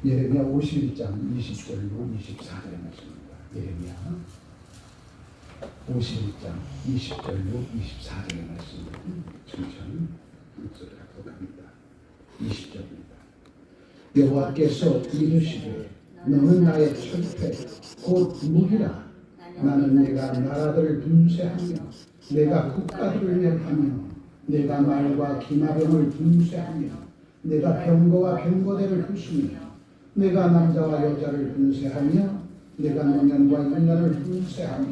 예레미야 51장 20절로 24절의 말씀입니다. 예레미야 51장 20절로 24절의 말씀을 천천히 묵상하도록 합니다. 20절입니다. 여호와께서 이르시되 너는 나의 철폐 곧 무기라. 나는 내가 나라들을 분쇄하며 내가 국가들을 멸하며 내가 말과 기마병을 분쇄하며 내가 병거와 병거대를 부수며 내가 남자와 여자를 분쇄하며 내가 노년과 유년을 분쇄하며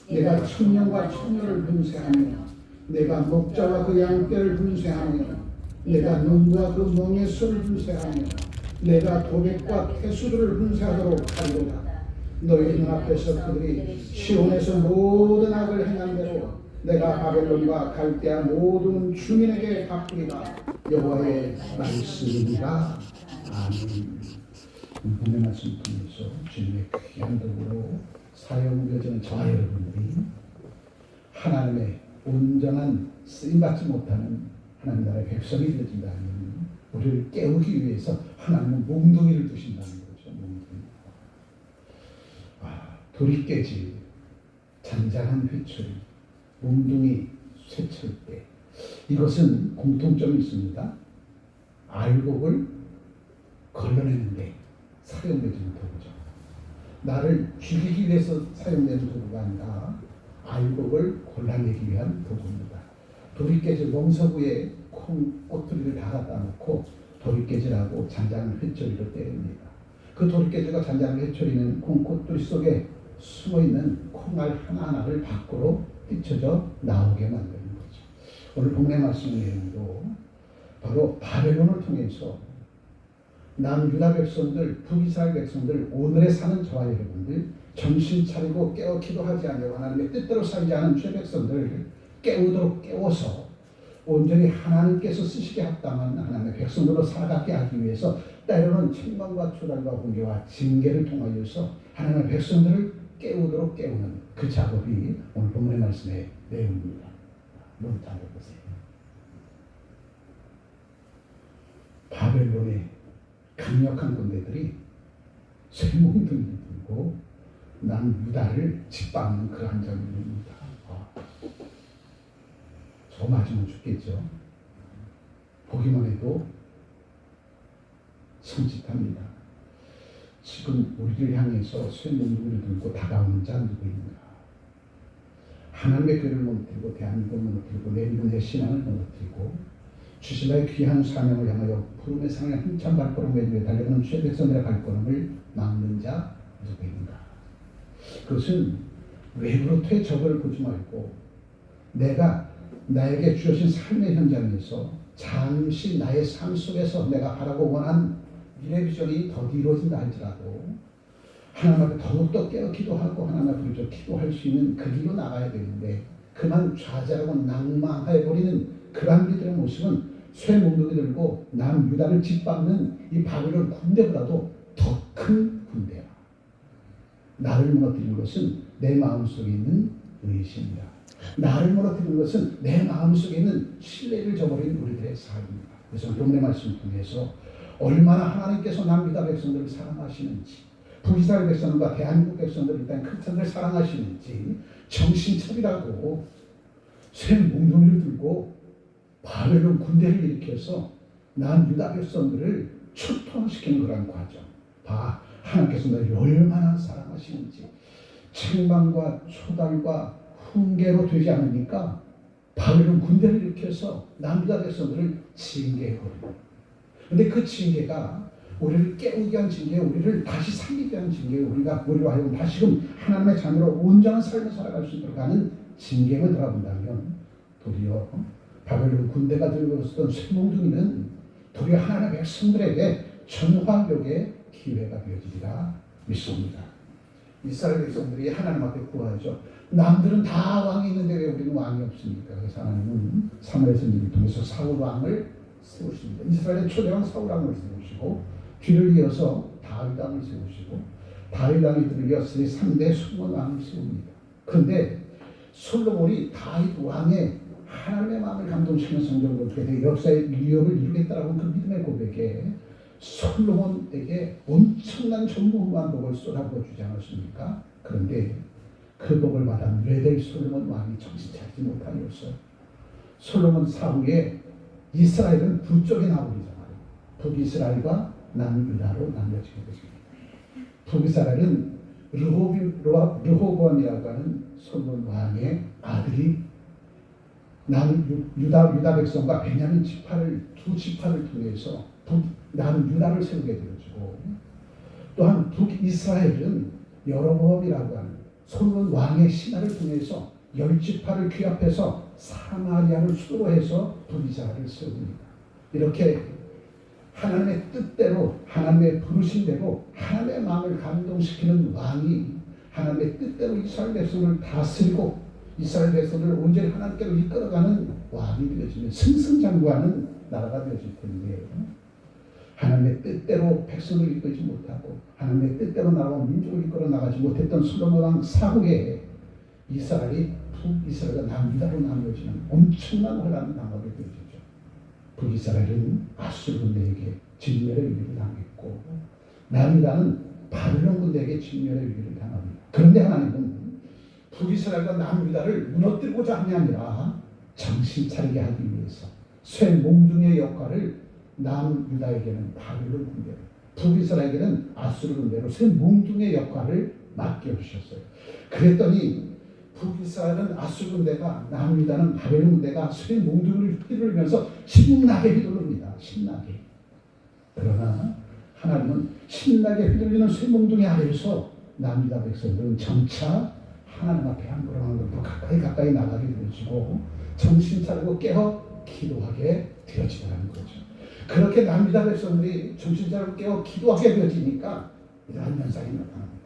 내가 청년과 처녀를 분쇄하며 내가 목자와 그 양떼를 분쇄하며 내가 눈과 그 멍의 수를 분쇄하며 내가 도백과 태수들을 분쇄하도록 하리로다. 너희 눈앞에서 그들이 시온에서 모든 악을 행한 대로 내가 바벨론과 갈대아 모든 주민에게 갚으리라. 여호와의 말씀이니라. 아멘. 오늘 말씀 통해서 주님의 귀한 도구로 사용되어지는 저와 여러분들이 하나님의 온전한 쓰임받지 못하는 하나님 나라의 백성이 되어진다면 우리를 깨우기 위해서 하나님은 몽둥이를 두신다는 거죠. 몽둥이. 돌이 깨지 잔잔한 회초리 몽둥이 쇠철 때 이것은 공통점이 있습니다. 알곡을 걸러내는데 사용되지는 도구죠. 나를 죽이기 위해서 사용되는 도구가 아니라 알곡을 골라내기 위한 도구입니다. 돌이 깨질 멍석위에 콩꼬투리를 다 갖다 놓고 돌이 깨지라고 잔잔한 회초리로 때립니다. 그 돌이 깨질과 잔잔한 회초리는 콩꼬투리 속에 숨어있는 콩알 하나하나를 밖으로 뛰쳐져 나오게 만드는 거죠. 오늘 본문의 말씀 내용도 바로 바벨론을 통해서 남유다 백성들, 북이스라엘 백성들, 오늘에 사는 저와 여러분들 정신 차리고 깨어 기도하지 않으려 하나님의 뜻대로 살지 않은 죄 백성들을 깨우도록 깨워서 온전히 하나님께서 쓰시게 합당한 하나님의 백성들로 살아가게 하기 위해서 때로는 책망과 초단과 공개와 징계를 통하여서 하나님의 백성들을 깨우도록 깨우는 그 작업이 오늘 본문의 말씀의 내용입니다. 한번 잘 보세요. 바벨론의 강력한 군대들이 쇠몽둥이를 들고 남유다를 짓밟는 그러한 장면입니다. 저 맞으면 죽겠죠. 보기만 해도 섬찟합니다. 지금 우리를 향해서 쇠몽둥이를 들고 다가오는 자 누구인가? 하나님의 교회를 무너뜨리고 대한민국을 무너뜨리고 내 믿음 내 신앙을 무너뜨리고 주실라의 귀한 사명을 향하여 푸름의 상을 힘찬 발걸음에 위해 달려가는 죄 백성들의 발걸음을 막는 자 누구인가? 그것은 외부로부터의 적을 보지 말고 내가 나에게 주어진 삶의 현장에서 잠시 나의 삶 속에서 내가 바라고 원한 미래 비전이 더 이루어진다 할지라도 하나님 앞에 더욱더 깨어 기도하고 하나님 앞에 기도할 수 있는 그 길로 나가야 되는데 그만 좌절하고 낭망해버리는 그러한 이들의 모습은 쇠몽둥이 들고 남유다를 짓밟는 이 바벨론 군대보다도 더 큰 군대야. 나를 무너뜨리는 것은 내 마음속에 있는 의심이다. 나를 무너뜨리는 것은 내 마음속에 있는 신뢰를 저버린 우리들의 삶입니다. 그래서 오늘의 말씀을 통해서 얼마나 하나님께서 남유다 백성들을 사랑하시는지 북이스라엘 백성과 대한민국 백성들 일단 크리스천들을 사랑하시는지 정신 차리라고 쇠몽둥이를 들고 바벨론 군대를 일으켜서 남유다 백성들을 출통시키는 그런 과정. 하나님께서 너희를 얼마나 사랑하시는지 책망과 초달과 훈계로 되지 않으니까 바벨론 군대를 일으켜서 남유다 백성들을 징계해버려요. 그런데 그 징계가 우리를 깨우기 위한 징계, 우리를 다시 살리기 위한 징계, 우리로 하여금 다시금 하나님의 자녀로 온전한 삶을 살아갈 수 있도록 하는 징계를 돌아본다면 도리어 바벨론 군대가 들고 있었던 쇠몽둥이는 도리어 하나님의 백성들에게 전화력의 기회가 되어지리라 믿습니다. 이스라엘 백성들이 하나님 앞에 구하죠. 남들은 다 왕이 있는데 왜 우리는 왕이 없습니까? 그래서 하나님은 사무엘 선지자를 통해서 사울 왕을 세우십니다. 이스라엘의 초대왕 사울 왕을 세우시고 뒤를 이어서 다윗 왕을 세우시고 다윗 왕이 뒤를 이어서 3대 솔로몬 왕을 세웁니다. 그런데 솔로몬이 다윗 왕의 하나님의 마음을 감동시키는 성경을 어떻게 역사의 위협을 이루겠다라고 그 믿음의 고백에 솔로몬에게 엄청난 전무후무한 복을 쏟아부어 주지 않았습니까? 그런데 그 복을 받아 뇌될 솔로몬 왕이 정신 차리지 못하였어. 솔로몬 사후에 이스라엘은 두 쪽에 나누잖아요. 북이스라엘과 남유다로 나뉘어지게 됩니다. 북이스라엘은 르호보암이라고 하는 솔로몬 왕의 아들이 유다 백성과 베냐민 두 지파를 통해서 남유다를 세우게 되어지고, 또한 북이스라엘은 여로보암이라고 하는 솔로몬 왕의 신하를 통해서 10지파를 귀합해서 사마리아를 수도로 해서 북이스라엘을 세웁니다. 이렇게 하나님의 뜻대로, 하나님의 부르심대로 하나님의 마음을 감동시키는 왕이 하나님의 뜻대로 이스라엘 백성을 다스리고 이스라엘 백성을 온전히 하나님께로 이끌어가는 왕이 되어지면 승승장구하는 나라가 되어질 텐데, 하나님의 뜻대로 백성을 이끌지 못하고 하나님의 뜻대로 나라와 민족을 이끌어 나가지 못했던 솔로몬 왕 사후에 이스라엘이 북이스라엘과 남유다로 나누어지는 엄청난 혼란을 당하게 되어지죠. 북이스라엘은 아수르 군대에게 진멸의 위기를 당했고, 남유다는 바벨론 군대에게 진멸의 위기를 당합니다. 그런데 하나님은 북이스라엘과 남유다를 무너뜨리고자 함이 아니라 정신 차리게 하기 위해서 쇠 몽둥이의 역할을 남유다에게는 바벨론 군대로, 북이스라엘에게는 아수르 군대로 쇠 몽둥이의 역할을 맡겨주셨어요. 그랬더니 북이스라엘은 아수르 군대가, 남유다는 바벨론 군대가 쇠 몽둥이를 휘두르면서 신나게 휘두릅니다. 신나게. 그러나 하나님은 신나게 휘둘리는 쇠 몽둥이 아래에서 남유다 백성들은 점차 하나님 앞에 함부로 하는 것도 가까이 나가게 되어지고 정신 차리고 깨어 기도하게 되어지는 거죠. 그렇게 남유다 백성들이 정신 차리고 깨어 기도하게 되어지니까 이러한 현상이 나타납니다.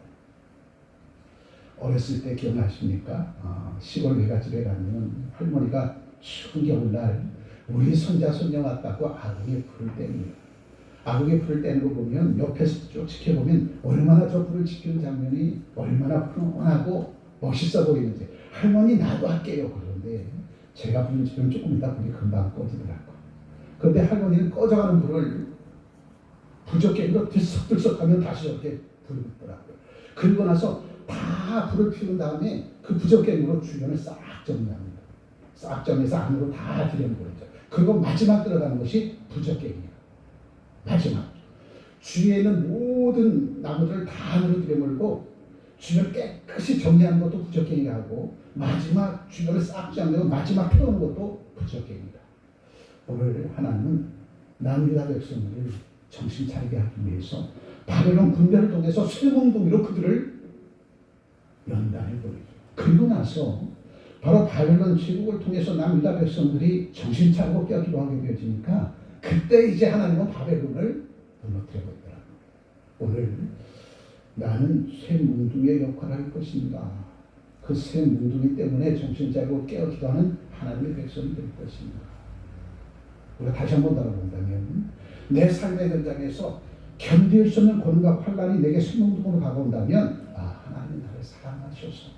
어렸을 때 기억나십니까? 시골 외갓집에 가면 할머니가 추운 겨울날 우리 손자 손녀 왔다고 아궁이에 불을 뗍니다. 아궁이에 불을 떼는 거 보면 옆에서 쭉 지켜보면 얼마나 저 불을 지키는 장면이 얼마나 훈훈하고 멋있어 보이는지, 할머니 나도 할게요. 그런데 제가 불을 지금 조금 있다 보니 금방 꺼지더라고요. 그런데 할머니는 꺼져가는 불을 부적개로 들썩들썩하면 다시 저렇게 불을 붙더라고요. 그리고 나서 다 불을 피운 다음에 그 부적개로 주변을 싹 정리합니다. 싹 정리해서 안으로 다 들여버리죠. 그리고 마지막 들어가는 것이 부적개입니다. 마지막 주위에는 모든 나무들을 다 안으로 들여몰고 주변을 깨끗이 정리하는 것도 부적개이라 하고, 마지막 주변을 싹 정리하고 마지막 태우는 것도 부적개입니다. 오늘 하나님은 남유다 백성들을 정신 차리게 하기 위해서 바벨론 군대를 통해서 쇠몽둥이로 그들을 연단해 버리죠. 그리고 나서 바로 바벨론 제국을 통해서 남유다 백성들이 정신 차리고 깨어 기도하게 되어지니까 그때 이제 하나님은 바벨론을 무너뜨려 버리더라고요. 오늘 나는 쇠 몽둥이의 역할을 할 것인가? 그 쇠 몽둥이 때문에 정신 차리고 깨어 기도하는 하나님의 백성이 될 것인가? 우리가 다시 한번 돌아본다면 내 삶의 현장에서 견딜 수 없는 고난과 환난이 내게 쇠 몽둥이로 다가온다면, 하나님 나를 사랑하셔서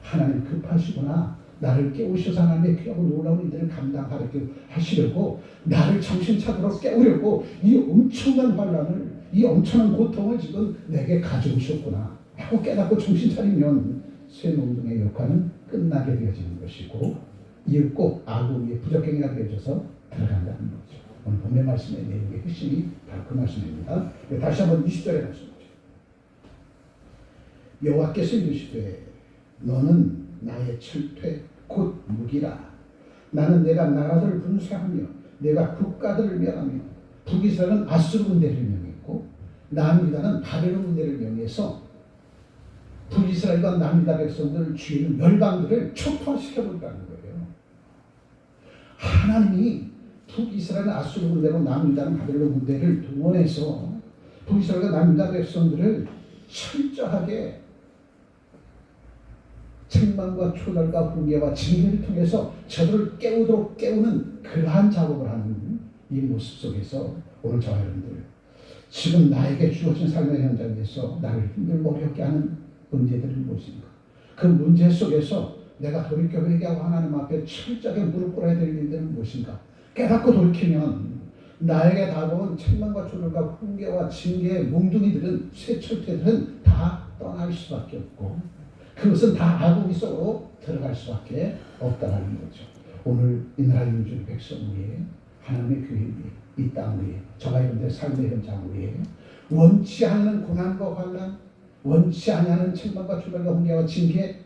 하나님 급하시구나, 나를 깨우셔서 하나님의 귀하고 놀라운 일들을 감당하게 하시려고 나를 정신 차리도록 깨우려고 이 엄청난 환난을, 이 엄청난 고통을 지금 내게 가져오셨구나 하고 깨닫고 정신 차리면 쇠 몽둥이의 역할은 끝나게 되어지는 것이고, 이을 꼭 아궁이의 부적갱이가 되어져서 들어간다는 거죠. 오늘 본문의 말씀의 내용의 핵심이 바로 그 말씀입니다. 다시 한번 20절에 말씀하죠. 여호와께서 이르시되 너는 나의 철퇴 곧 무기라. 나는 내가 나라들을 분쇄하며 내가 국가들을 멸하며, 북이스라엘은 아수르 군대를 명했고 남유다는 바벨론 군대를 명해서 북이스라엘과 남유다 백성들 주인 열방들을 촉발시켜버린다는 거예요. 하나님이 북이스라엘은 아수르 군대로 남유다는 바벨론 군대를 동원해서 북이스라엘과 남유다 백성들을 철저하게 책망과 초달과 훈계와 징계를 통해서 저들을 깨우도록 깨우는 그러한 작업을 하는 이 모습 속에서 오늘 저와 여러분들, 지금 나에게 주어진 삶의 현장에서 나를 힘들고 어렵게 하는 문제들이 무엇인가? 그 문제 속에서 내가 돌이켜 회개하고 하나님 앞에 철저하게 무릎 꿇어야 될 일들은 무엇인가? 깨닫고 돌이키면 나에게 다가온 책망과 조롱과 훈계와 징계의 몽둥이들은 쇠철퇴들은 다 떠날 수밖에 없고 그것은 다 아궁이 속으로 들어갈 수밖에 없다는 거죠. 오늘 이 나라 민족 백성 위에 하나님의 교회 위에 이 땅 위에 저와 여러분들의 삶의 현장 위에 원치 않는 고난과 환난, 원치 않는 책망과 조롱과 훈계와 징계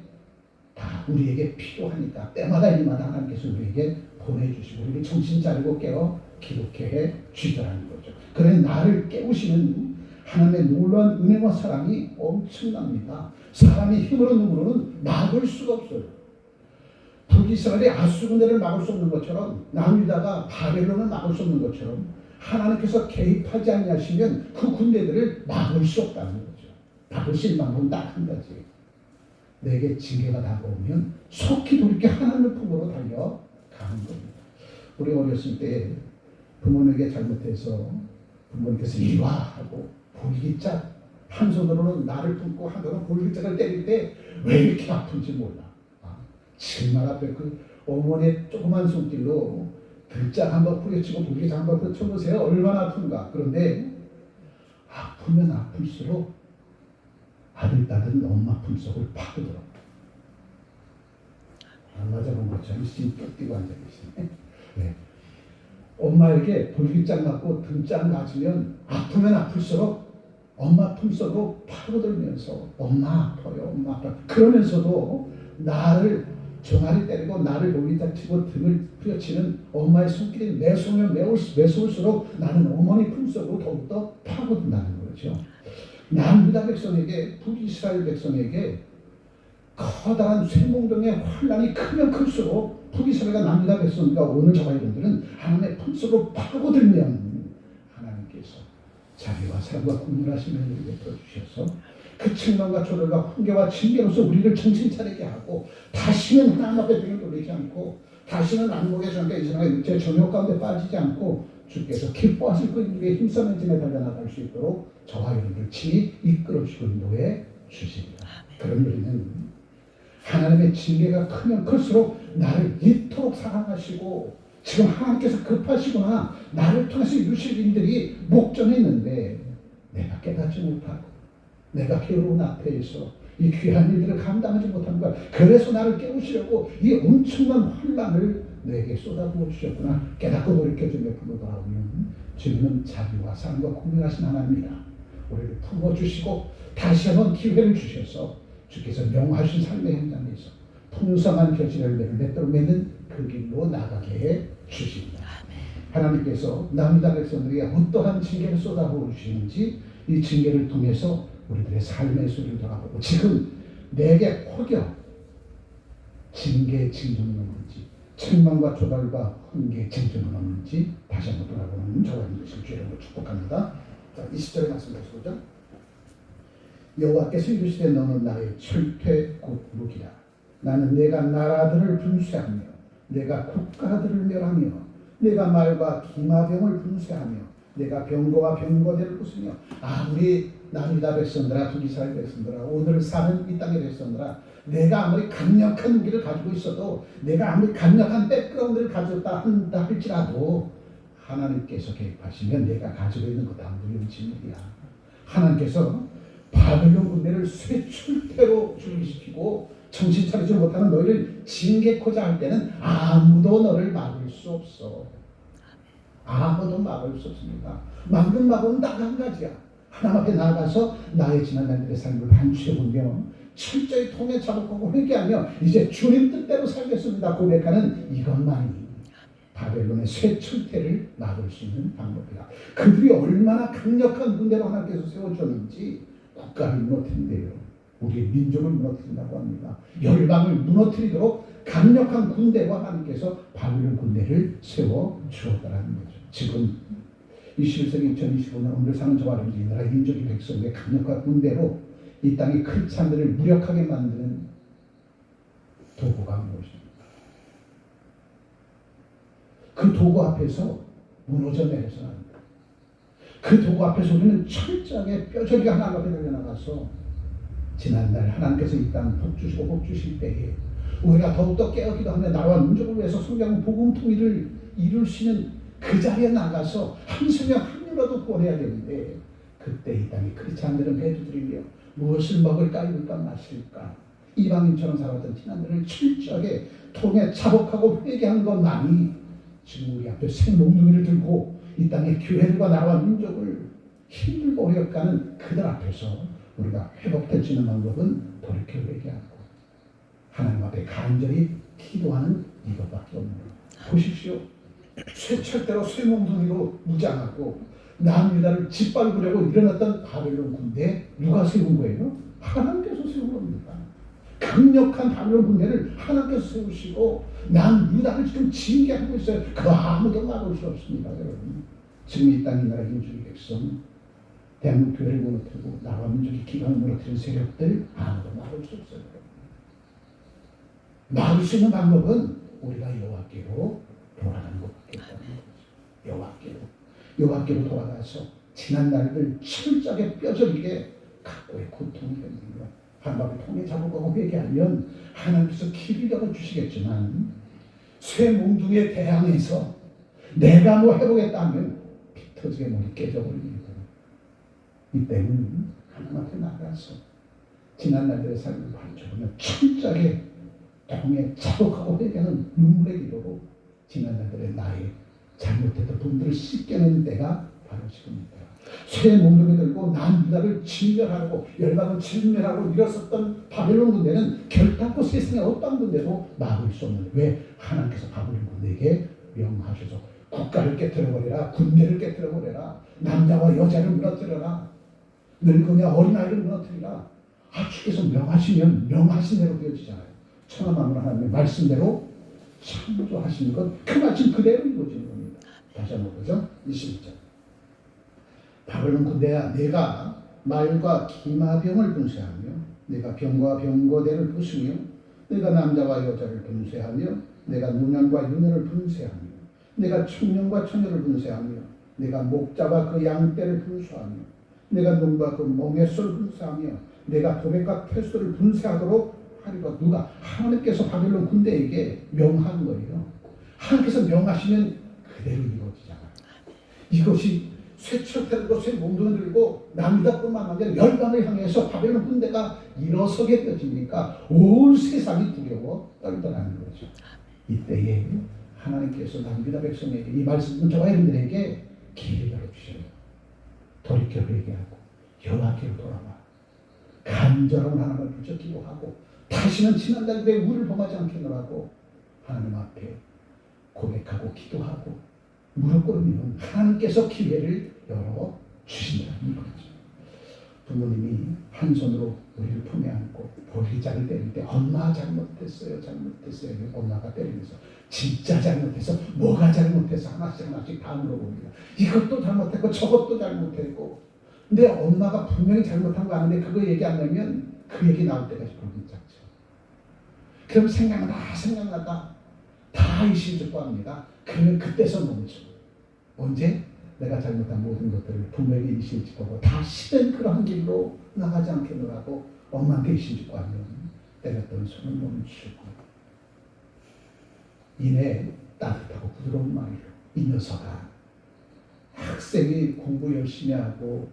다 우리에게 필요하니까 때마다 일마다 하나님께서 우리에게 보내주시고 우리에게 정신 차리고 깨어 기록해 주시더라는 거죠. 그래 나를 깨우시는 하나님의 놀라운 은혜와 사랑이 엄청납니다. 사람이 힘으로 눈으로는 막을 수가 없어요. 북이스라엘이 아수르 군대를 막을 수 없는 것처럼 남유다가 바벨론을 막을 수 없는 것처럼 하나님께서 개입하지 아니하시면 그 군대들을 막을 수 없다는 거죠. 막을 수 있는 방법은 딱 한 가지. 내게 징계가 다가오면 속히 돌이켜 하나님의 품으로 달려가는 겁니다. 우리 어렸을 때 부모님에게 잘못해서 부모님께서 이리 와 하고 볼기짝 한 손으로는 나를 품고 한손으로 볼기짝을 때릴 때 왜 이렇게 아픈지 몰라. 정말 앞에 그 어머니의 조그만 손길로 들짝 한번 후려치고 볼기짝 한번 펴보세요. 얼마나 아픈가. 그런데 아프면 아플수록 아들, 딸은 엄마 품속을 파고들어. 안 맞아본 것처럼 심뼈 뛰고 앉아계시네. 네. 엄마에게 볼기짝 맞고 등짝 맞으면 아프면 아플수록 엄마 품속으로 파고들면서 엄마 아파요, 엄마 아파요. 그러면서도 나를 종아리 때리고 나를 볼기짝 치고 등을 후려치는 엄마의 손길이 매서우면 매서울수록 나는 어머니 품속으로 더욱더 파고든다는 거죠. 남유다 백성에게 북이스라엘 백성에게 커다란 쇠몽둥이의 환란이 크면 클수록 북이스라엘과 남유다 백성과 오늘 저와 여러분들은 하나님의 품속으로 파고들면 하나님께서 자비와 사랑과 국률하심을 베풀어 주셔서 그 책망과 조롱과 훈계와 징계로서 우리를 정신 차리게 하고 다시는 하나님 앞에 등을 돌리지 않고 다시는 안목의 전개 이 세상의 육체의 정욕 가운데 빠지지 않고 주께서 기뻐하실 그 일에 힘쓰는 짐에 달려나갈 수 있도록 저와 여러분들 친히 이끌어주시고 인도해 주십니다. 그런 우리는 하나님의 징계가 크면 클수록 나를 이토록 사랑하시고 지금 하나님께서 급하시구나 나를 통해서 이루실 일들이 목전에 있는데 내가 깨닫지 못하고 내가 괴로운 앞에서 이 귀한 일들을 감당하지 못한 것 그래서 나를 깨우시려고 이 엄청난 환란을 내게 쏟아부어 주셨구나 깨닫고 돌이켜주며 불로 돌아오면 주님은 자비와 사랑과 공평하신 하나님이라 우리를 품어주시고 다시 한번 기회를 주셔서 주께서 명하신 삶의 현장에서 풍성한 결실을 맺도록 맺는 그 길로 나가게 해 주십니다. 하나님께서 남유다 백성들에게 어떠한 징계를 쏟아부어 주시는지 이 징계를 통해서 우리들의 삶의 소리를 돌아보고 지금 내게 혹여 징계의 징조는 없는지 책망과 조달과 훈계의 징조는 없는지 다시 한번 돌아보는 저와 여러분들 주의 이름으로 축복합니다. 자, 20절의 말씀 보시죠. 여호와께서 이르시되 너는 나의 철퇴 곧 무기라. 나는 내가 나라들을 분쇄하며 내가 국가들을 멸하며 내가 말과 기마병을 분쇄하며 내가 병거와 병거대를 부수며 우리 남유다 백성들아 북이스라엘 백성들아 오늘 사는 이 땅의 백성들아 내가 아무리 강력한 무기를 가지고 있어도 내가 아무리 강력한 백그라운드를 가졌다 한다 할지라도 하나님께서 개입하시면 내가 가지고 있는 것 다 무용지물이야. 하나님께서 바벨론 군대를 쇠출퇴로 줄이시키고 정신 차리지 못하는 너희를 징계코자 할 때는 아무도 너를 막을 수 없어. 아무도 막을 수 없습니다. 막는 막은 딱 한 가지야. 하나님 앞에 나아가서 나의 지난 날들의 삶을 반추해보며 철저히 통해 자복하고 회개하며 이제 주님 뜻대로 살겠습니다 고백하는 이것만이 바벨론의 쇠철퇴를 막을 수 있는 방법이다. 그들이 얼마나 강력한 군대로 하나님께서 세워주셨는지 국가를 무너뜨린대요. 우리의 민족을 무너뜨린다고 합니다. 열방을 무너뜨리도록 강력한 군대와 하나님께서 바벨론 군대를 세워주었다는 거죠. 지금 21세기 2025년 오늘 사는 저와 여러분들이 나라 민족의 백성의 강력한 군대로 이 땅의 크리스찬들을 무력하게 만드는 도구가 무엇입니까? 그 도구 앞에서 무너져 내려서는 안 돼. 그 도구 앞에서 우리는 철저하게 뼈저리가 하나님 앞에 달려나가서 지난날 하나님께서 이 땅 복 주시고 복 주실 때에 우리가 더욱더 깨어 기도하며 나와 민족을 위해서 성경 복음 통일을 이룰 수 있는 그 자리에 나가서 한 생명 한 이라도 구원해야 되는데 그때 이 땅에 크리스찬들은 배두들이며 무엇을 먹을까 입을까 마실까 이방인처럼 살았던 지난들을 철저하게 통해 자복하고 회개한 것만이 지금 우리 앞에 새 몽둥이를 들고 이 땅에 교회들과 나라와 민족을 힘들고 어렵가는 그들 앞에서 우리가 회복될 수 있는 방법은 돌이켜 회개하고 하나님 앞에 간절히 기도하는 이것밖에 없는 거예요. 보십시오. 쇠철대로 쇠몽둥이로 무장하고 남유다를 짓밟으려고 일어났던 바벨론 군대 누가 세운 거예요? 하나님께서 세운 겁니다. 강력한 바벨론 군대를 하나님께서 세우시고 남유다를 지금 징계하고 있어요. 그 아무도 막을 수 없습니다. 여러분. 지금 이 땅 이 나라 민족의 백성 대한민국 교회를 무너뜨리고 나라와 민족의 기강을 무너뜨리는 세력들 아무도 막을 수 없어요. 막을 수 있는 방법은 우리가 여호와께로 돌아가는 것밖에 없다는 거죠. 여호와께로 돌아가서 지난 날들 철저하게 뼈저리게 각고의 고통이 되는 거예요. 한밤을 통해 잡아가고 회개하면 하나님께서 기리력을 주시겠지만 쇠 몽둥이에 대항해서 내가 뭐 해보겠다면 피 터지게 머리 깨져버립니다. 이때는 하나님 앞에 나가서 지난 날들의 삶을 바쳐보면 철저하게 통해 자복하고 회개하는 눈물의 기도로 지난 날들의 나의 잘못했던 분들을 씻겨내는 때가 바로 지금입니다. 쇠 몽둥이 들고 남유다를 진멸하고 열방을 진멸하고 일어섰던 바벨론 군대는 결단코 세상에 어떤 군대도 막을 수 없는 왜 하나님께서 바벨론 군대에게 명하셔서 국가를 깨뜨려버려라 군대를 깨뜨려버려라 남자와 여자를 무너뜨려라 늙은이와 어린아이를 무너뜨리라 주께서 명하시면 명하신 대로 되어지잖아요. 천하만물 하나님의 말씀대로 창조하신 것 그 말씀 그대로 이루어지는 겁니다. 다시 한번 보죠. 21절 바벨론 군대야 내가 말과 기마병을 분쇄하며 내가 병과 병거대를 부수며 내가 남자와 여자를 분쇄하며 내가 노년과 유년을 분쇄하며 내가 청년과 처녀를 분쇄하며 내가 목자와 그 양떼를 분쇄하며 내가 농과 그 멍에솔을 분쇄하며 내가 도백과 퇴소를 분쇄하도록 하리라. 누가? 하나님께서 바벨론 군대에게 명한 거예요. 하나님께서 명하시면 그대로 이루어지잖아요. 이것이 쇠철 들고 쇠 몽둥이 들고 남유다뿐만 아니라 열방을 향해서 바벨론 군대가 일어서게 되어지니까 온 세상이 두려워 떨더라는 거죠. 이때에 하나님께서 남유다 백성에게 이 말씀은 저와 여러분들에게 길을 열어주셔요. 돌이켜 회개하고 여호와께로 돌아와 간절한 하나님을 부르짖어 기도하고 다시는 지난날에 우리를 범하지 않겠노라고 하나님 앞에 고백하고 기도하고 무릎 꿇으면 하나님께서 기회를 열어 주신다는 거죠. 부모님이 한 손으로 우리를 품에 안고 보리자를 때릴 때 엄마 잘못했어요. 엄마가 때리면서 진짜 잘못해서 뭐가 잘못해서 하나씩 다 물어봅니다. 이것도 잘못했고 저것도 잘못했고 근데 엄마가 분명히 잘못한 거 아는데 그거 얘기 안 하면 그 얘기 나올 때까지 불기 짝죠. 그럼 생각나다 다 일심즉구합니다. 그러면 그때서 멈춰. 언제? 내가 잘못한 모든 것들을 부모에게 일심즉구하고 다시는 그러한 길로 나가지 않겠노라고 엄마한테 일심즉구하면 때렸던 손을 멈추고 이내 따뜻하고 부드러운 말로 이 녀석아 학생이 공부 열심히 하고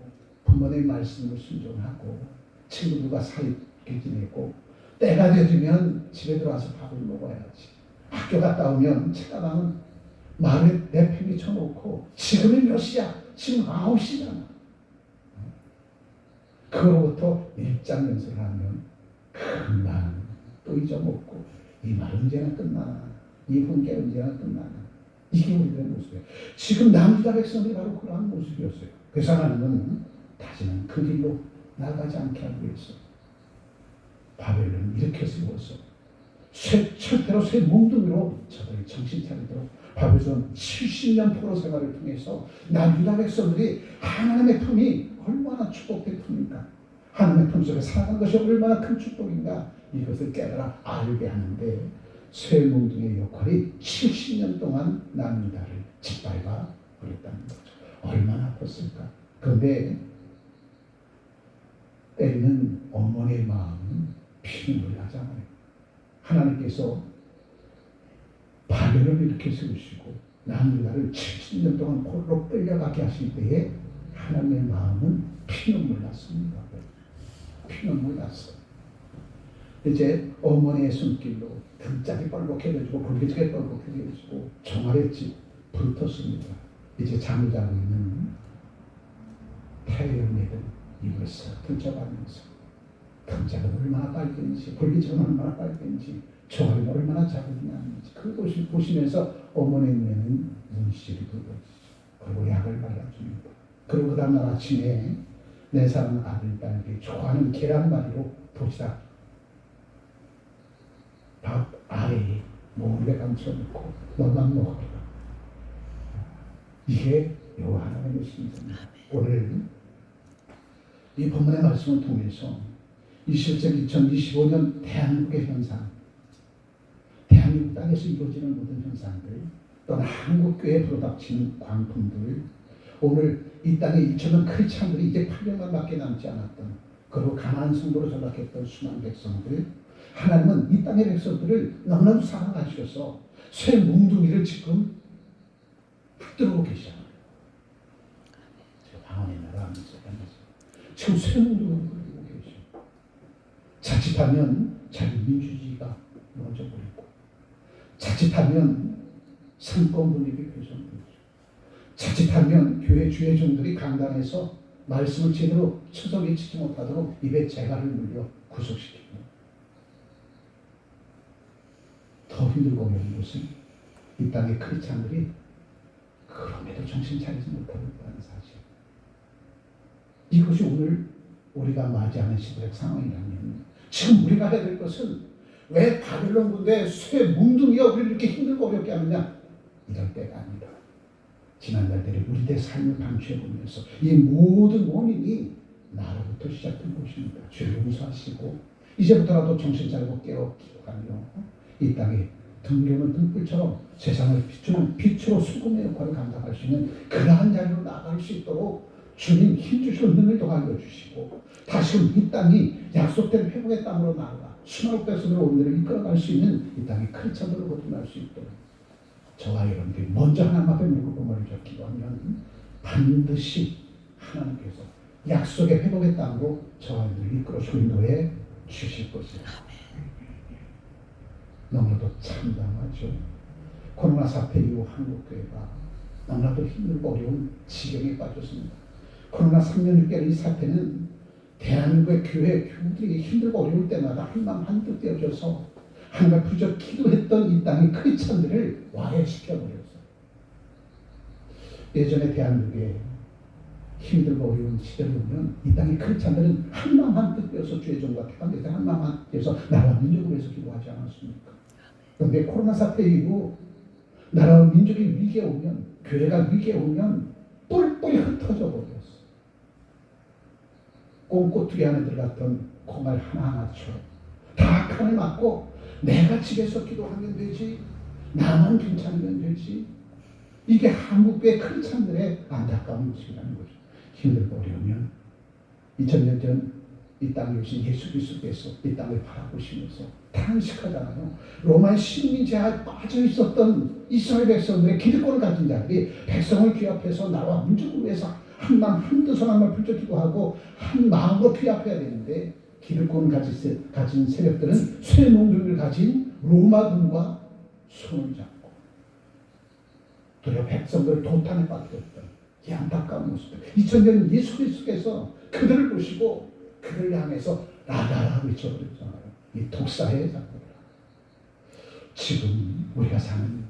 부모의 말씀을 순종하고 친구들과 사이좋게 지내고 때가 되면 집에 들어와서 밥을 먹어야지. 학교 갔다 오면 책가방은 마을에 내팽개쳐놓고 지금이 몇 시야? 지금 9시잖아. 그로부터 일장 연설을 하면 금방 또 잊어먹고 이 말 언제나 끝나나 이 훈계 언제나 끝나나 이게 우리들의 모습이에요. 지금 남유다 백성들이 바로 그러한 모습이었어요. 그래서 하나님은 다시는 그 길로 나가지 않게 하기 위해서 바벨론을 일으켜 세워서 철대로 쇠 몽둥이로 저들이 정신 차리도록 바벨론 70년 포로 생활을 통해서 남유다 백성들이 하나님의 품이 얼마나 축복된 품인가 하나님의 품 속에 살아가는 것이 얼마나 큰 축복인가 이것을 깨달아 알게 하는데 쇠 몽둥이의 역할이 70년 동안 남유다를 짓밟아 버렸다는 거죠. 얼마나 아팠을까. 그런데 때리는 어머니의 마음은 피눈물이 나잖아요. 하나님께서 바벨론을 이렇게 세우시고 남유다를 70년 동안 홀로 끌려가게 하실 때에 하나님의 마음은 피눈물 났습니다. 피눈물 났어요. 이제 어머니의 손길로 등짝이 뻘겋게해지고 골기지게 뻘겋게해지고 종아리에 붙었습니다. 이제 잠을 자고 있는 태연이들 입을 싹 펼쳐가면서 등짝은 얼마나 빨개진지 골기지는 얼마나 빨개진지 종아리가 얼마나 작은지 그걸 보시면서 어머니의 눈에는 눈시울이 붉어지죠. 그리고 약을 발라줍니다. 그리고 그 다음날 아침에 내 사랑하는 아들, 딸이 좋아하는 계란말이로 도시락 밥 아래에 몰래 감춰놓고 너만 먹어라. 이게 여호와 하나님의 신입니다. 오늘 이 본문의 말씀을 통해서 21세기 2025년 대한민국의 현상, 대한민국 땅에서 이루어지는 모든 현상들, 또는 한국교회에 불어닥치는 광풍들, 오늘 이 땅에 2천만 크리스찬들이 이제 800만밖에 남지 않았던, 그리고 가나안 성도로 전락했던 수많은 백성들, 하나님은 이 땅의 백성들을 너무나도 사랑하셔서 쇠 뭉둥이를 지금 붙들고 계시잖아요. 방언의 나라 하면서 지금 쇠 뭉둥이를 붙들고 계시고, 자칫하면 자기 민주주의가 무너져버리고, 자칫하면 상권 분립이 훼손되고, 자칫하면 교회 주회종들이 강단에서 말씀을 제대로 쳐서 외치지 못하도록 입에 재갈을 물려 구속시키고, 더 힘들고 어려운 것은 이 땅의 크리스찬들이 그럼에도 정신 차리지 못하고 있다는 사실. 이것이 오늘 우리가 맞이하는 시대의 상황이라면, 지금 우리가 해야 될 것은 왜 바벨론 군대의 쇠 뭉둥이가 우리를 이렇게 힘들고 어렵게 하느냐? 이럴 때가 아니다. 지난날들이 우리들의 삶을 방치해보면서 이 모든 원인이 나로부터 시작된 것입니다. 죄를 용서하시고 이제부터라도 정신 차리고 깨어가며 이 땅에 등교는 등불처럼 세상을 비추는 빛으로 수금의 역할을 감당할 수 있는 그러한 자리로 나아갈 수 있도록 주님 힘주시고 능을 더하여 주시고, 다시금 이 땅이 약속된 회복의 땅으로 나아가 수많은 백성으로 오늘을 이끌어갈 수 있는 이 땅의 크리스찬으로 거듭날 수 있도록 저와 여러분들이 먼저 하나님 앞에 물고금을 기도하면 반드시 하나님께서 약속의 회복의 땅으로 저와 여러분들을 이끌어주고 인도해 주실 것입니다. 너무나도 참담하죠. 코로나 사태 이후 한국교회가 너무나도 힘들고 어려운 지경에 빠졌습니다. 코로나 3년 6개월 이 사태는 대한민국의 교우들이 힘들고 어려울 때마다 한마음 한뜻 되어져서 하나님 부르짖어 기도했던 이 땅의 크리스찬들을 와해시켜버렸어요. 예전에 대한민국에 힘들고 어려운 시대를 보면 이 땅의 크리스찬들은 한마음 한뜻 되어서 주의 종과 태반에서 한마음 한뜻 되어서 나라와 민족을 위해서 기도하지 않았습니까? 그런데 코로나 사태 이후 나라와 민족이 위기에 오면, 교회가 위기에 오면 뿔뿔이 흩어져 버렸어. 꽁꼬투기 안에 들어갔던 콩알 하나하나처럼 다 칸을 맞고 내가 집에서 기도하면 되지, 나만 괜찮으면 되지. 이게 한국교회 크리스찬들의 안타까운 모습이라는 거죠. 힘들고 어려우면 2000년 전 이 땅에 오신 예수 그리스도께서 이 땅을 바라보시면서 탄식하잖아요. 로마의 식민 제하에 빠져 있었던 이스라엘 백성들의 기득권을 가진 자들이 백성을 귀합해서 나라와 민족을 위해서 한마음 한뜻으로 하나님을 부르짖어 기도하고 한 마음으로 귀합해야 되는데, 기득권을 가진 세력들은 쇠몽둥이를 가진 로마군과 손을 잡고 도리어 백성들을 도탄에 빠뜨렸던 이 안타까운 모습들. 2000년 예수 그리스도께서 그들을 보시고 그들을 향해서 라라라 외쳐버렸잖아요. 이 독사의 작품이라. 지금 우리가 사는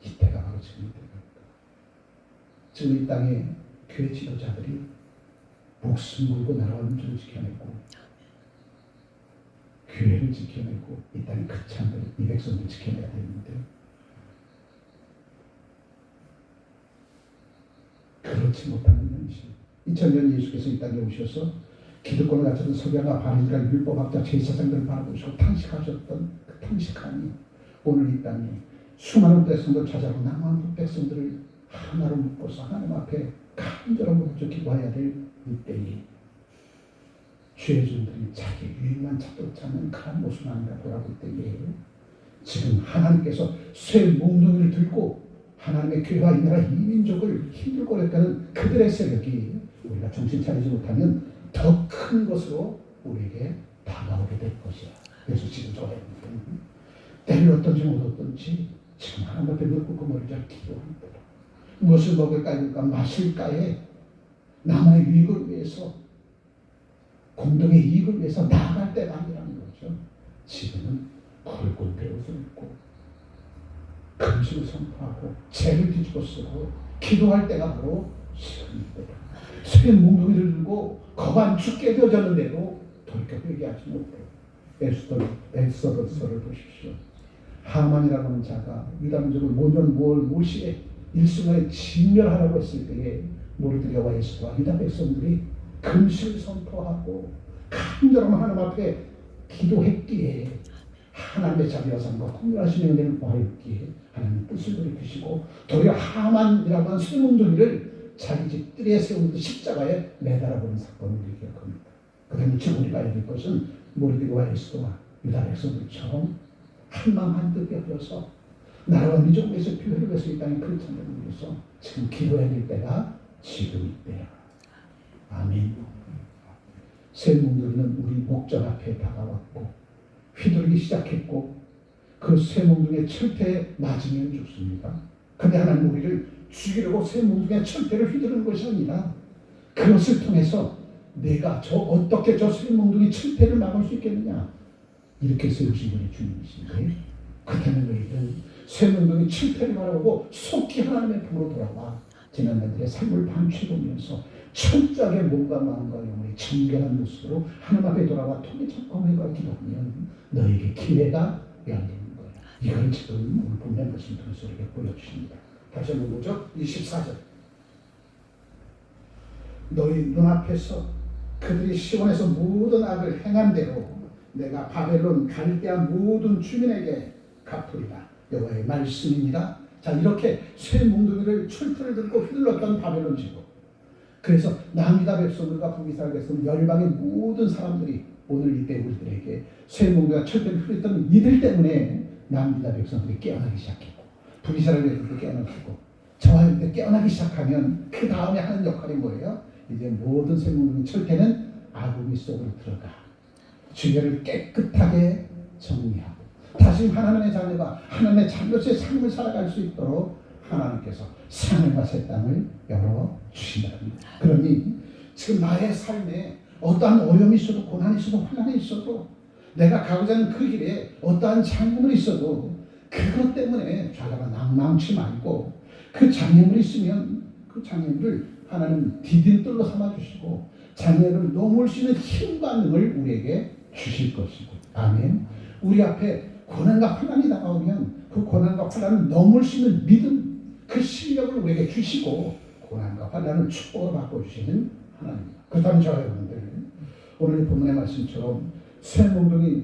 이때가 바로 지금 이때입니다. 지금 이 땅에 교회 지도자들이 목숨 걸고 나라와 민족을 지켜내고 교회를 지켜내고 이 땅의 크리스찬들, 이 백성들을 지켜내야 되는데 그렇지 못하는 현실. 2000년 예수께서 이 땅에 오셔서 기득권을 갖추던 석양과 바리새인과 율법학자 제사장들을 바라보시고 탄식하셨던 그 탄식함이 오늘 이 땅에 수많은 백성들 찾아오고 남은 백성들을 하나로 묶어서 하나님 앞에 간절한 부르짖어 기도해야 될 이때에 죄인들이 자기 유익만 찾는 그런 모습을 아닌가 돌아볼 때에 지금 하나님께서 쇠 몽둥이를 들고 하나님의 교회와 이 나라 이 민족을 힘들고 어렵다는 그들의 세력이 우리가 정신 차리지 못하면 더 큰 것으로 우리에게 다가오게 될 것이야. 그래서 지금 저와 여러분 때를 어떤지 못 어떤지 지금 하나님 앞에 묻고 그 머리를 기도합니다. 무엇을 먹을까 입을까 마실까에 남의 유익을 위해서 공동의 이익을 위해서 나아갈 때가 아니라는 거죠. 지금은 굵은 배옷을 입고 금식을 선포하고 죄를 뒤집어 쓰고 기도할 때가 바로 지금입니다. 새 몽둥이를 들고 거반 죽게 되어졌는데도 돌이켜 회개하지 못해요. 에스더서를 보십시오. 하만이라고 하는 자가 유다 민족을 모시에 일승을 진멸하라고 했을 때에 모르드게와 에스더와 유다 백성들이 금식을 선포하고 간절한 하나님 앞에 기도했기에 하나님의 자비하심과 공평하신 은혜를 보았기에 하나님 뜻을 돌이키시고 도리어 하만이라고 하는 쇠몽둥이를 자기 집 뜰에 세운 십자가에 매달아보는 사건을 기억합니다. 그 다음에 지금 우리가 알게 될 것은 모르드게와 에스더와 유다 백성들처럼 한마음 한뜻 되어서 나라와 민족을 위해서 교회를 위해서 이 땅에 큰 찬양을 위해서 지금 기도해야 될 때가 지금 이때야. 아멘. 새 몽둥이는 우리 목전 앞에 다가왔고 휘두르기 시작했고 그 새 몽둥이의 철퇴에 맞으면 죽습니다. 그런데 하나님 우리를 죽이려고 새 몽둥이의 철퇴를 휘두르는 것이 아니라 그것을 통해서 내가 어떻게 저 새 몽둥이 철퇴를 막을 수 있겠느냐 이렇게 세우신 분이 주님이신데 그렇다면 너희들 새 몽둥이 철퇴를 바라보고 속히 하나님의 품으로 돌아와 지난날들의 삶을 반추보면서 철저하게 몸과 마음과 영혼이 정결한 모습으로 하나님 앞에 돌아와 통해 참고함과 기도하면 너에게 기회가 열리는 거야. 이걸 지금 오늘 본문 말씀 통해서 우리에게 보여주십니다. 다시 한번 보죠. 24절. 너희 눈앞에서 그들이 시온에서 모든 악을 행한 대로 내가 바벨론 갈대아 모든 주민에게 갚으리라. 여호와의 말씀입니다. 자, 이렇게 쇠 몽둥이를 철퇴를 들고 휘둘렀던 바벨론 제국. 그래서 남유다 백성들과 북이스라엘 백성 열방의 모든 사람들이 오늘 이때 우리들에게 쇠 몽둥이와 철퇴를 휘둘렀던 이들 때문에 남유다 백성들이 깨어나기 시작했고 북이스라엘 백성들이 깨어나고 저와 여러분들 깨어나기 시작하면 그 다음에 하는 역할이 뭐예요? 이제 모든 쇠 몽둥이 철퇴는 아구미 속으로 들어가 주변을 깨끗하게 정리하고 다시 하나님의 자녀가 하나님의 자녀의 삶을 살아갈 수 있도록 하나님께서 하늘과 새 땅을 열어주신답니다. 그러니 지금 나의 삶에 어떠한 어려움이 있어도 고난이 있어도 환난이 있어도 내가 가고자 하는 그 길에 어떠한 장애물이 있어도 그것 때문에 좌절과 낭망치 말고 그 장애물이 있으면 그 장애물을 하나님 디딤돌로 삼아주시고 장애를 넘을 수 있는 힘과 능을 우리에게 주실 것이고 아멘. 우리 앞에 고난과 환난이 다가오면 그 고난과 환난을 넘을 수 있는 믿음 그 실력을 우리에게 주시고 고난과 환난을 축복으로 바꿔주시는 하나님입니다. 그렇다면 저와 여러분들 오늘 본문의 말씀처럼 새 몽둥이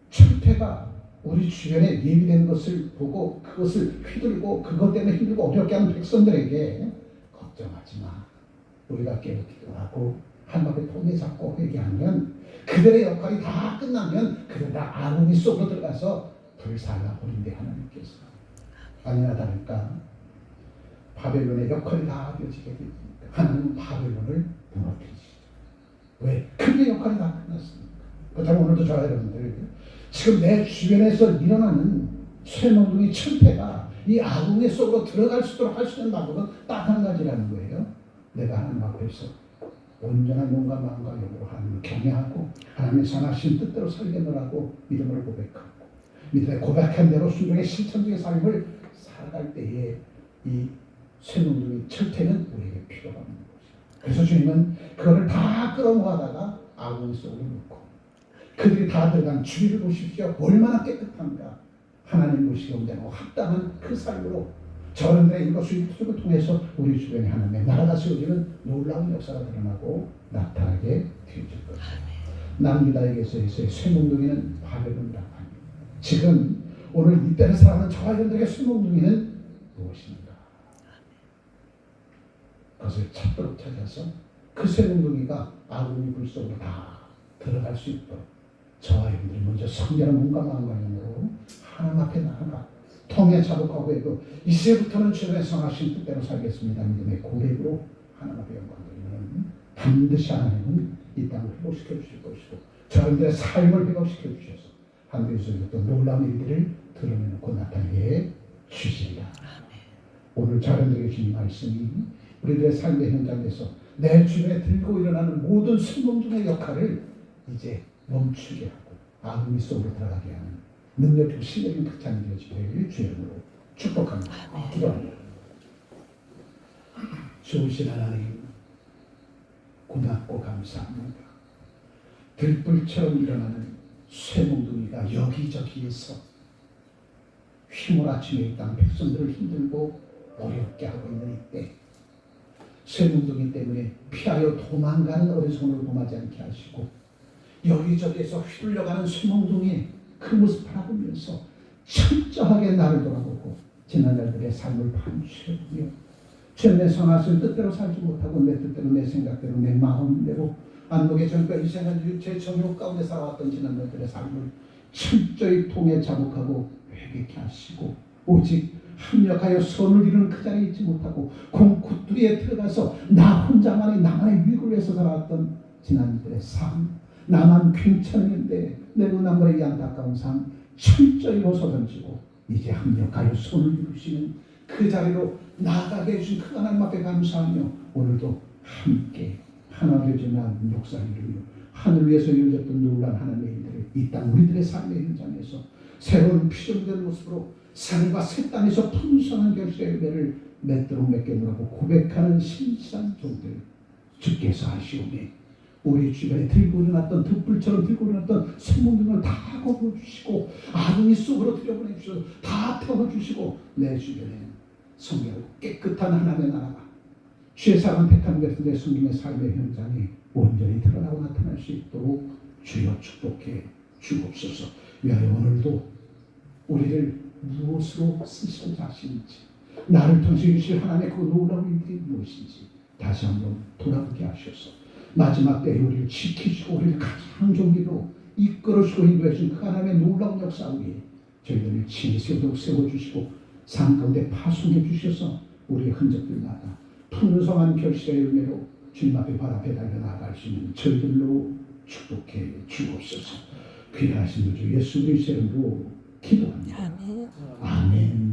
철퇴가 우리 주변에 예비된 것을 보고 그것을 휘둘고 그것 때문에 힘들고 어렵게 하는 백성들에게 걱정하지 마. 우리가 깨어 기도하고 하나님 앞에 통해 잡고 회개하면 그들의 역할이 다 끝나면 그들 다 아궁이 속으로 들어가서 불살라 버린대 하나님께서. 아니나 다를까 바벨론의 역할이 다 되어지게 됩니다. 하나님은 바벨론을 무너뜨리시죠. 왜? 그의 역할이 다 끝났습니다. 그렇다면 오늘도 저와 여러분들 지금 내 주변에서 일어나는 쇠몽둥이 철퇴가 이 아궁이 속으로 들어갈 수 있도록 할 수 있는 방법은 딱 한 가지라는 거예요. 내가 하나님 앞에서 온전한 몸과 마음과 영으로 하나님을 경외하고 하나님의 선하신 뜻대로 살겠노라고 믿음으로 고백하고 믿음에 고백한 대로 순종의 실천적인 삶을 살아갈 때에 이 쇠몽둥이 철퇴는 우리에게 필요가 없는 것이죠. 그래서 주님은 그거를 다 끌어모아다가 아궁이 속으로 넣고 그들이 다 들어간 주위를 보십시오. 얼마나 깨끗한가. 하나님 보시기에 온전하고 합당한 그 삶으로 저런들의 일과 수입을 통해서 우리 주변에 하나님의 나라가 세워지는 놀라운 역사가 드러나고 나타나게 되어질 것입니다. 남유다에게서의 쇠몽둥이는 바벨론이라고 합니다. 지금 오늘 이때를 살아가는 저와 여러분들에게 쇠몽둥이는 무엇입니까? 그것을 찾도록 찾아서 그 쇠몽둥이가 아궁이 불 속으로 다 들어갈 수 있도록 저와 여러분들이 먼저 성결한 몸과 마음과 영으로 하나님 앞에 나아가 통에 자복하고 해도 이제부터는 주님의 성하신 뜻대로 살겠습니다. 믿음의 고백으로 하나님 앞에 영광 돌리면 반드시 하나님은 이 땅을 회복시켜 주실 것이고 저들의 삶을 회복시켜 주셔서 하늘에서 어떤 놀라운 일들을 드러내놓고 나타내 주시리라. 오늘 저들에게 주신 말씀이 우리들의 삶의 현장에서 내 주변에 들고 일어나는 모든 순종중의 역할을 이제 멈추게 하고 아픔이 속으로 들어가게 하는 능력이고 실력인 극찬이 되어지기를 주의 이름으로 축복합니다. 기도합니다. 좋으신 하나님 고맙고 감사합니다. 들불처럼 일어나는 쇠몽둥이가 여기저기에서 휘몰아치며 이 땅 백성들을 힘들고 어렵게 하고 있는 이때 쇠몽둥이 때문에 피하여 도망가는 어리석음을 범하지 않게 하시고 여기저기에서 휘둘려가는 쇠몽둥이의 그 모습 바라보면서 철저하게 나를 돌아보고 지난날들의 삶을 반추해보며 주님의 성하신 뜻대로 살지 못하고 내 뜻대로 내 생각대로 내 마음대로 안목의 전과 이생한 육체의 정욕 가운데 살아왔던 지난날들의 삶을 철저히 통해 자복하고 회개케 하시고 오직 합력하여 선을 이루는 그 자리에 있지 못하고 공구두리에 들어가서 나 혼자만이 나만의 유익을 위해서 살아왔던 지난날들의 삶 나만 괜찮은데 내 눈앞의 이 안타까운 삶 철저히 벗어던지고 이제 합력하여 손을 이루시는 그 자리로 나아가게 해주신 그 하나님 앞에 감사하며 오늘도 함께 하나되지만 역사를 이루며 하늘 위에서 이루어졌던 놀라운 하나님의 일들을 이 땅 우리들의 삶의 현장에서 새로운 피조된 모습으로 산과 새 땅에서 풍성한 결실의 열매를 맺도록 맺겠노라고 고백하는 신실한 종들 주께서 하시오매 우리 주변에 들고 일어났던 득불처럼 들고 일어났던 생명력을 다 거두어주시고 아궁이 속으로 들여보내주셔서 다 태워주시고 내 주변에 성결하고 깨끗한 하나님의 나라가 주의 사랑 택한 백성들의 숨김의 삶의 현장이 온전히 드러나고 나타날 수 있도록 주여 축복해 주옵소서. 위하여 오늘도 우리를 무엇으로 쓰시고자 하시는지 나를 통해 주실 하나님의 그 놀라운 일들이 무엇인지 다시 한번 돌아보게 하셔서 마지막 때에 우리를 지키시고 우리를 가장 좋은 길로 이끌어주시고 인도해 주신 그 하나님의 놀라운 역사 위에 저희들을 친히 세워주시고 삶 가운데 파송해 주셔서 우리의 흔적들마다 풍성한 결실의 열매로 주님 앞에 발 앞에 달려나갈 수 있는 저희들로 축복해 주옵소서. 귀하신 주 예수 그리스도의 이름으로 기도합니다. 아멘.